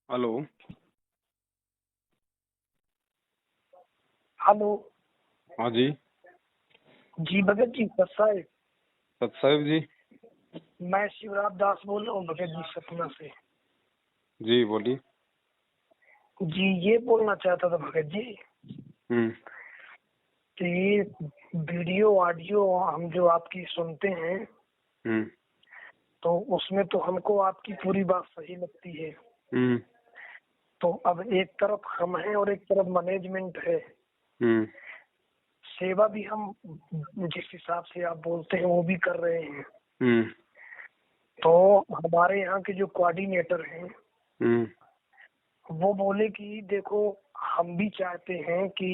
Hello. Hello. हाँ जी। जी भगत जी साहब, सत साहिब जी। मैं शिवराज दास बोल रहा हूँ भगत जी सतना से। जी बोलिए। जी ये बोलना चाहता था भगत जी हम्म। कि वीडियो ऑडियो हम जो आपकी सुनते हैं हम्म। तो उसमें तो हमको आपकी पूरी बात सही लगती है। हम्म। तो अब एक तरफ हम हैं और एक तरफ मैनेजमेंट है। हम्म। सेवा भी हम जिस हिसाब से आप बोलते हैं वो भी कर रहे हैं। हम्म। तो हमारे यहाँ के जो कोऑर्डिनेटर हैं हम्म। वो बोले कि देखो हम भी चाहते हैं कि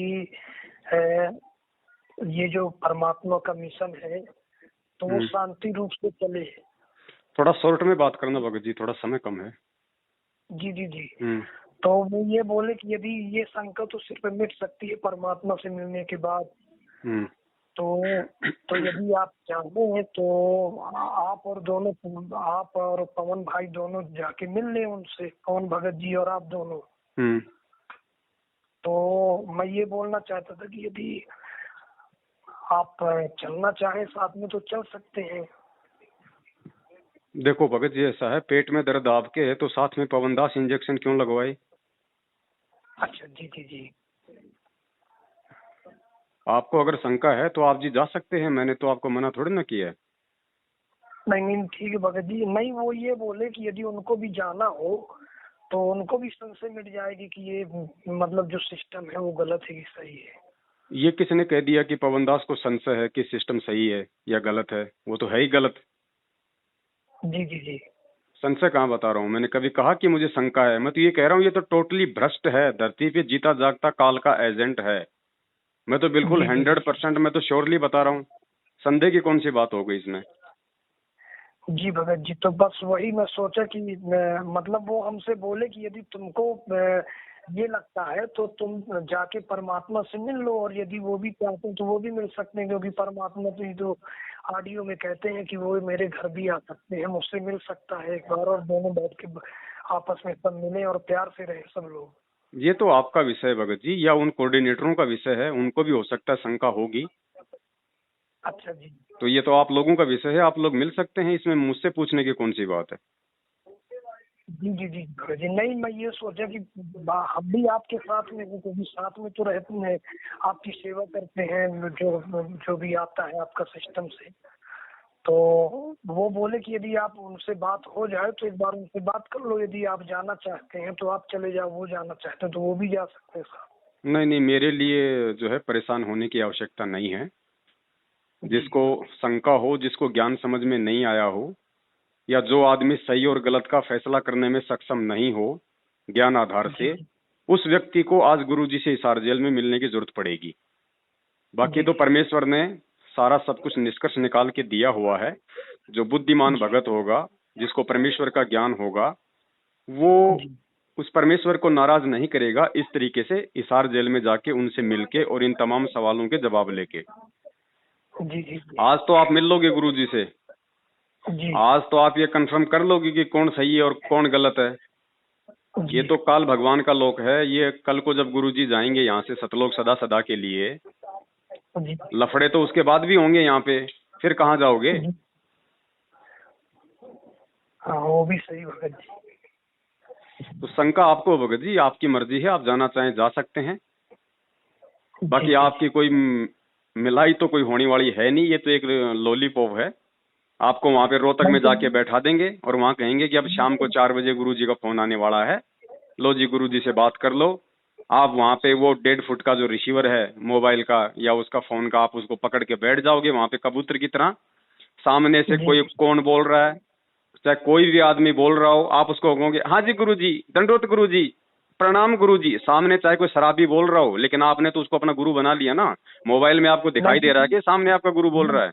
ये जो परमात्मा का मिशन है तो वो हम्म। शांति रूप से चले। थोड़ा शॉर्ट में बात करना भगत जी, थोड़ा समय कम है। जी जी जी। हम्म। तो वो ये बोले कि यदि ये शंका तो सिर्फ मिट सकती है परमात्मा से मिलने के बाद। हम्म। तो यदि आप चाहते हैं तो आप और पवन भाई दोनों जाके मिल लें उनसे, पवन भगत जी और आप दोनों। हम्म। तो मैं ये बोलना चाहता था कि यदि आप चलना चाहें साथ में तो चल सकते हैं। देखो भगत जी, ऐसा है, पेट में दर्द आपके है तो साथ में पवनदास इंजेक्शन क्यों लगवाए? अच्छा जी जी जी। आपको अगर शंका है तो आप जी जा सकते हैं, मैंने तो आपको मना थोड़ी ना किया है। नहीं नहीं ठीक है भगत जी। नहीं वो ये बोले कि यदि उनको भी जाना हो तो उनको भी संशय मिट जाएगी कि ये मतलब जो सिस्टम है वो गलत है कि सही है। ये किसने कह दिया कि पवनदास को संशय है कि सिस्टम सही है या गलत है? वो तो है ही गलत। जी जी जी। संशय कहाँ बता रहा हूँ? मैंने कभी कहा कि मुझे शंका है? मैं तो ये कह रहा हूँ ये तो टोटली भ्रष्ट है, धरती पे जीता जागता काल का एजेंट है। मैं तो बिल्कुल जी जी जी 100% मैं तो श्योरली बता रहा हूँ। संदेह की कौन सी बात हो गई इसमें? जी भगत जी। तो बस वही मैं सोचा कि मतलब वो हमसे बोले कि यदि तुमको ये लगता है तो तुम जाके परमात्मा से मिल लो, और यदि वो भी चाहते हैं तो वो भी मिल सकते हैं, क्योंकि परमात्मा तो ये जो ऑडियो में कहते हैं कि वो मेरे घर भी आ सकते हैं, मुझसे मिल सकता है एक बार, और दोनों बैठ के आपस में सब मिले और प्यार से रहे सब लोग। ये तो आपका विषय है भगत जी, या उन कोऑर्डिनेटरों का विषय है, उनको भी हो सकता है शंका होगी। अच्छा जी। तो ये तो आप लोगों का विषय है, आप लोग मिल सकते हैं, इसमें मुझसे पूछने की कौन सी बात है? जी जी जी भगत जी। नहीं मैं ये सोचा कि हम भी आपके साथ में हैं, क्योंकि साथ में तो रहते हैं, आपकी सेवा करते हैं जो जो भी आता है आपका सिस्टम से। तो वो बोले कि यदि आप उनसे बात हो जाए तो एक बार उनसे बात कर लो, यदि आप जाना चाहते हैं तो आप चले जाओ, वो जाना चाहते हैं तो वो भी जा सकते हैं साथ। नहीं नहीं, मेरे लिए जो है परेशान होने की आवश्यकता नहीं है। जी जिसको शंका हो, जिसको ज्ञान समझ में नहीं आया हो, या जो आदमी सही और गलत का फैसला करने में सक्षम नहीं हो ज्ञान आधार जी से, जी उस व्यक्ति को आज गुरुजी से हिसार जेल में मिलने की जरूरत पड़ेगी। बाकी जी तो जी परमेश्वर ने सारा सब कुछ निष्कर्ष निकाल के दिया हुआ है। जो बुद्धिमान जी भगत होगा, जिसको परमेश्वर का ज्ञान होगा, वो जी उस परमेश्वर को नाराज नहीं करेगा इस तरीके से हिसार जेल में जाके उनसे मिलके और इन तमाम सवालों के जवाब लेके। जी जी जी आज तो आप मिल लोगे गुरुजी से, जी आज तो आप ये कंफर्म कर लोगे कि कौन सही है और कौन गलत है। ये जी तो काल भगवान का लोक है। ये कल को जब गुरुजी जाएंगे यहाँ से सतलोक सदा सदा के लिए, जी लफड़े तो उसके बाद भी होंगे यहाँ पे, फिर कहाँ जाओगे? जी। हाँ वो भी सही भगत जी। तो शंका आपको भगत जी, आपकी मर्जी है, आप जाना चाहें जा सकते हैं। जी बाकी जी आपकी कोई मिलाई तो कोई होने वाली है नहीं, ये तो एक लॉलीपॉप है। आपको वहां पे रोहतक में जाके बैठा देंगे और वहां कहेंगे कि अब शाम को 4 बजे गुरुजी का फोन आने वाला है, लो जी गुरुजी से बात कर लो। आप वहां पे वो 1.5 फुट का जो रिसीवर है मोबाइल का या उसका फोन का, आप उसको पकड़ के बैठ जाओगे वहां पे कबूतर की तरह। सामने से जी कोई कौन बोल रहा है, चाहे कोई भी आदमी बोल रहा हो, आप उसको कहोगे हाँ जी गुरुजी, दंडोत गुरुजी, प्रणाम गुरुजी। सामने चाहे कोई शराबी बोल रहा हो, लेकिन आपने तो उसको अपना गुरु बना लिया ना। मोबाइल में आपको दिखाई दे रहा है नहीं कि सामने आपका गुरु बोल रहा है।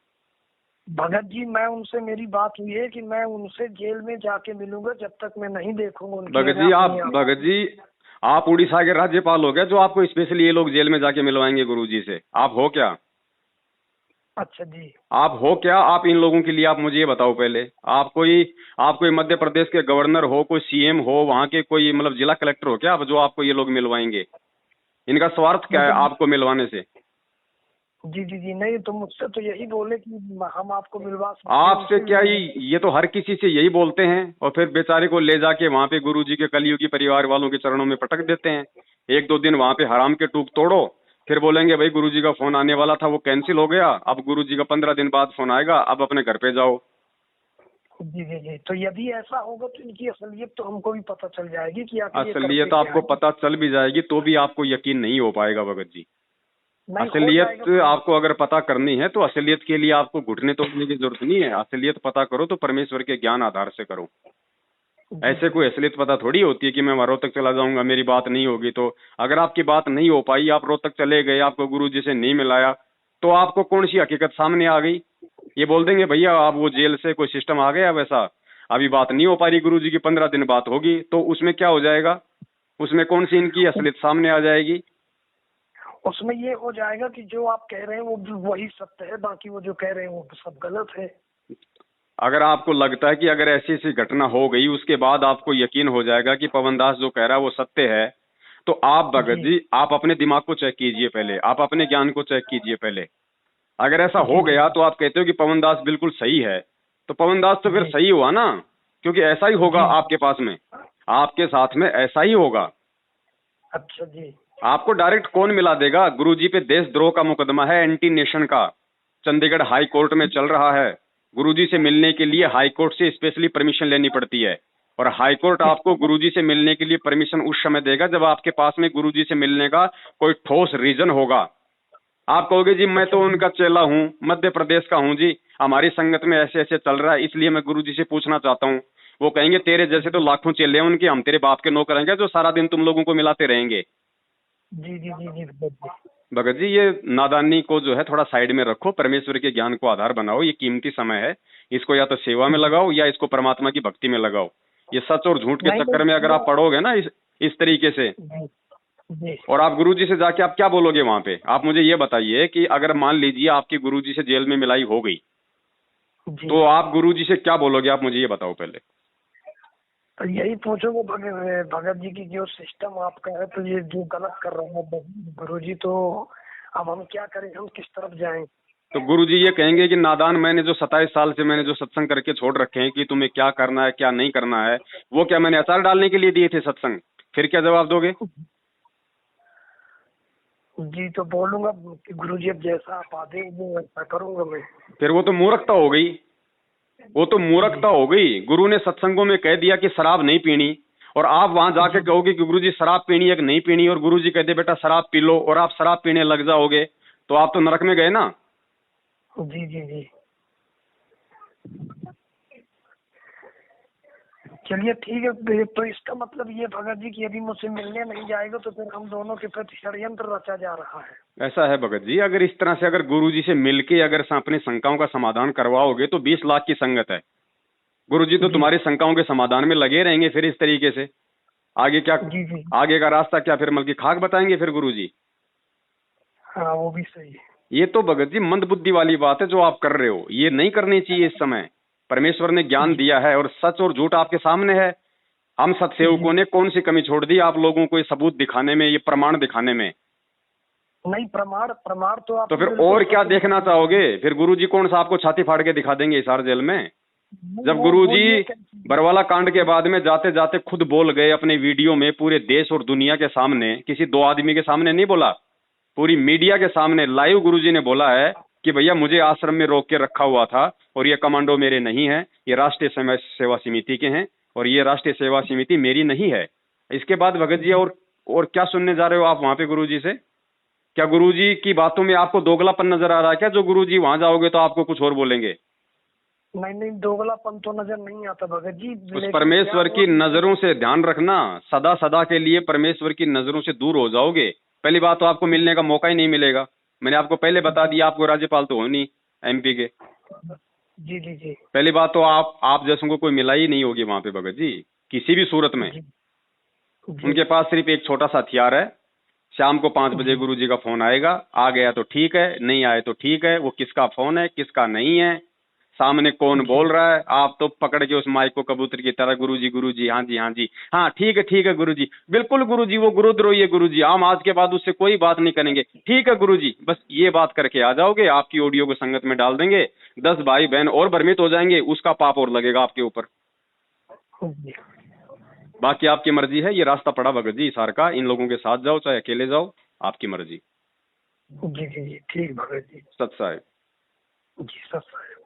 भगत जी, मैं उनसे मेरी बात हुई है कि मैं उनसे जेल में जाके मिलूंगा जब तक मैं नहीं देखूंगा उनकी भगत जी अपनी आप आंखों भगत जी आप उड़ीसा के राज्यपाल हो गए जो आपको स्पेशली ये लोग जेल में जाके मिलवाएंगे गुरुजी से? आप हो क्या? अच्छा जी। आप हो क्या, आप इन लोगों के लिए, आप मुझे ये बताओ पहले। आप कोई मध्य प्रदेश के गवर्नर हो, कोई सीएम हो, वहां के कोई मतलब जिला कलेक्टर हो क्या आप, जो आपको ये लोग मिलवाएंगे? इनका स्वार्थ क्या है मतलब आपको मिलवाने से? जी जी जी, नहीं तो मुझसे तो यही बोले कि हम आपको मिलवा सकते हैं, आपसे क्या, इसीलिए ये तो हर किसी से यही बोलते हैं, और फिर बेचारे को ले जाके वहां पे गुरुजी के कलियुगी परिवार वालों के चरणों में पटक देते हैं। एक दो दिन वहां पे हराम के टूक तोड़ो, फिर बोलेंगे भाई गुरुजी का फोन आने वाला था वो कैंसिल हो गया, अब गुरुजी का 15 दिन बाद फोन आएगा, अब अपने घर पे जाओ। जी जी जी। तो यदि ऐसा होगा तो इनकी असलियत तो हमको भी पता चल जाएगी कि आखिर ये करते असलियत क्या आपको है। पता चल भी जाएगी तो भी आपको यकीन नहीं हो पाएगा भगत जी। नहीं हो जाएगा असलियत भगत आपको अगर पता करनी है तो असलियत के लिए आपको घुटने तोड़ने की जरूरत नहीं है। असलियत पता करो तो परमेश्वर के ज्ञान आधार से करो। जी ऐसे जी कोई असलियत पता थोड़ी होती है कि मैं वहां रोहतक चला जाऊंगा, मेरी बात नहीं होगी। तो अगर आपकी बात नहीं हो पाई, आप रोहतक चले गए, आपको गुरु जी से नहीं मिलाया, तो आपको कौन सी हकीकत सामने आ गई? ये बोल देंगे भैया आप वो जेल से कोई सिस्टम आ गया वैसा, अभी बात नहीं हो पा रही गुरु जी की, 15 दिन बात होगी। तो उसमें क्या हो जाएगा? उसमें कौन सी इनकी असलियत सामने आ जाएगी? उसमें ये हो जाएगा कि जो आप कह रहे हैं वो वही सत्य है, बाकी वो जो कह रहे हैं वो सब गलत है। अगर आपको लगता है कि अगर ऐसी ऐसी घटना हो गई उसके बाद आपको यकीन हो जाएगा कि पवन दास जो कह रहा है वो सत्य है, तो आप भगत जी जी आप अपने दिमाग को चेक कीजिए पहले, आप अपने ज्ञान को चेक कीजिए पहले। अगर ऐसा जी हो जी गया तो आप कहते हो कि पवन दास बिल्कुल सही है, तो पवन दास तो फिर जी सही हुआ ना, क्योंकि ऐसा ही होगा जी। आपके पास में, आपके साथ में ऐसा ही होगा। अच्छा जी। आपको डायरेक्ट कौन मिला देगा? गुरुजी पे देशद्रोह का मुकदमा है, एंटी नेशन का, चंडीगढ़ हाई कोर्ट में चल रहा है। गुरुजी से मिलने के लिए हाई कोर्ट से स्पेशली परमिशन लेनी पड़ती है, और हाई कोर्ट आपको गुरुजी से मिलने के लिए परमिशन उस समय देगा जब आपके पास में गुरुजी से मिलने का कोई ठोस रीजन होगा। आप कहोगे जी मैं अच्छा तो जी। उनका चेला हूँ, मध्य प्रदेश का हूँ जी, हमारी संगत में ऐसे ऐसे चल रहा है इसलिए मैं गुरुजी से पूछना चाहता हूँ। वो कहेंगे तेरे जैसे तो लाखों चेले हैं उनके, हम तेरे बाप के नौकर हैं जो सारा दिन तुम लोगों को मिलाते रहेंगे। जी जी जी जी भगत जी। भगत जी ये नादानी को जो है थोड़ा साइड में रखो, परमेश्वर के ज्ञान को आधार बनाओ। ये कीमती समय है, इसको या तो सेवा में लगाओ या इसको परमात्मा की भक्ति में लगाओ। ये सच और झूठ के नहीं चक्कर में अगर आप पढ़ोगे ना इस तरीके से, नहीं जी और आप गुरुजी से जाके आप क्या बोलोगे वहां पे? आप मुझे ये बताइए कि अगर मान लीजिए आपकी गुरुजी से जेल में मिलाई हो गई, जी। तो आप गुरुजी से क्या बोलोगे? आप मुझे ये बताओ पहले। तो यही पूछोगे भगत जी की जो सिस्टम आपका है तो ये जो गलत कर रहे हैं गुरु जी, तो अब हम क्या करें, हम किस तरफ जाएं? तो गुरुजी ये कहेंगे कि नादान, मैंने जो 27 साल से मैंने जो सत्संग करके छोड़ रखे हैं कि तुम्हें क्या करना है क्या नहीं करना है, वो क्या मैंने अचार डालने के लिए दिए थे सत्संग? फिर क्या जवाब दोगे? जी तो बोलूंगा कि गुरु जी अब जैसा आप आदेश दें वैसा करूंगा मैं। फिर वो तो मूर्खता हो गई, वो तो मूर्खता हो गई। गुरु ने सत्संगों में कह दिया कि शराब नहीं पीनी, और आप वहां जाके कहोगे कि गुरुजी शराब पीनी है कि नहीं पीनी, और गुरुजी कहते बेटा शराब पी लो, और आप शराब पीने लग जाओगे, तो आप तो नरक में गए ना। जी जी जी। चलिए ठीक है, तो इसका मतलब ये भगत जी कि यदि मुझसे मिलने नहीं जाएगा तो फिर हम दोनों के प्रति षड्यंत्र रचा जा रहा है। ऐसा है भगत जी, अगर इस तरह से अगर गुरुजी से मिलके अगर अपनी शंकाओं का समाधान करवाओगे तो 20 लाख की संगत है। गुरुजी तो जी तुम्हारी शंकाओं के समाधान में लगे रहेंगे फिर इस तरीके से। आगे क्या, जी जी। आगे का रास्ता क्या, फिर मतलब की खाक बताएंगे फिर गुरुजी। हाँ वो भी सही है। ये तो भगत जी मंद बुद्धि वाली बात है जो आप कर रहे हो, ये नहीं करनी चाहिए इस समय। परमेश्वर ने ज्ञान जी दिया है और सच और झूठ आपके सामने है। हम सत्सेवकों जी। ने कौन सी कमी छोड़ दी आप लोगों को ये सबूत दिखाने में, ये प्रमाण दिखाने में? नहीं, प्रमाण प्रमाण तो आप तो फिर और क्या देखना चाहोगे? फिर गुरुजी कौन सा आपको छाती फाड़ के दिखा देंगे हिसार जेल में? जब वो ये गुरुजी बरवाला कांड के बाद में जाते जाते खुद बोल गए अपने वीडियो में, पूरे देश और दुनिया के सामने, किसी दो आदमी के सामने नहीं बोला, पूरी मीडिया के सामने लाइव गुरुजी ने बोला है कि भैया मुझे आश्रम में रोक के रखा हुआ था और ये कमांडो मेरे नहीं है, ये राष्ट्रीय सेवा समिति के हैं, और ये राष्ट्रीय सेवा समिति मेरी नहीं है। इसके बाद भगत जी और क्या सुनने जा रहे हो आप वहां पे गुरुजी से? क्या गुरुजी की बातों में आपको दोगलापन नजर आ रहा है क्या, जो गुरुजी वहां जाओगे तो आपको कुछ और बोलेंगे? नहीं नहीं, दोगलापन तो नजर नहीं आता भगत जी। उस लेकिन परमेश्वर क्या की नजरों से ध्यान रखना, सदा सदा के लिए परमेश्वर की नजरों से दूर हो जाओगे। पहली बात तो आपको मिलने का मौका ही नहीं मिलेगा, मैंने आपको पहले बता दिया, आपको राज्यपाल तो हो नहीं एमपी के। जी जी जी पहली बात तो आप जैसों को कोई मिला ही नहीं होगी वहां पे भगत जी, किसी भी सूरत में। जी जी उनके पास सिर्फ एक छोटा सा हथियार है, शाम को 5 बजे गुरु जी का फोन आएगा, आ गया तो ठीक है, नहीं आए तो ठीक है। वो किसका फोन है, किसका नहीं है, सामने कौन बोल रहा है, आप तो पकड़ के उस माइक को कबूतर की तरह गुरु जी, हाँ जी, हाँ जी, हाँ ठीक है गुरु जी, बिल्कुल गुरु जी, वो गुरुद्रोही है गुरु जी, हम आज के बाद उससे कोई बात नहीं करेंगे, ठीक है गुरु जी। बस ये बात करके आ जाओगे, आपकी ऑडियो को संगत में डाल देंगे, 10 भाई बहन और भ्रमित हो जाएंगे, उसका पाप और लगेगा आपके ऊपर। बाकी आपकी मर्जी है, ये रास्ता पड़ा भगत जी सार का, इन लोगों के साथ जाओ चाहे अकेले जाओ, आपकी मर्जी। जी जी जी, ठीक भगत जी। सत साहेब। जी सत साहेब।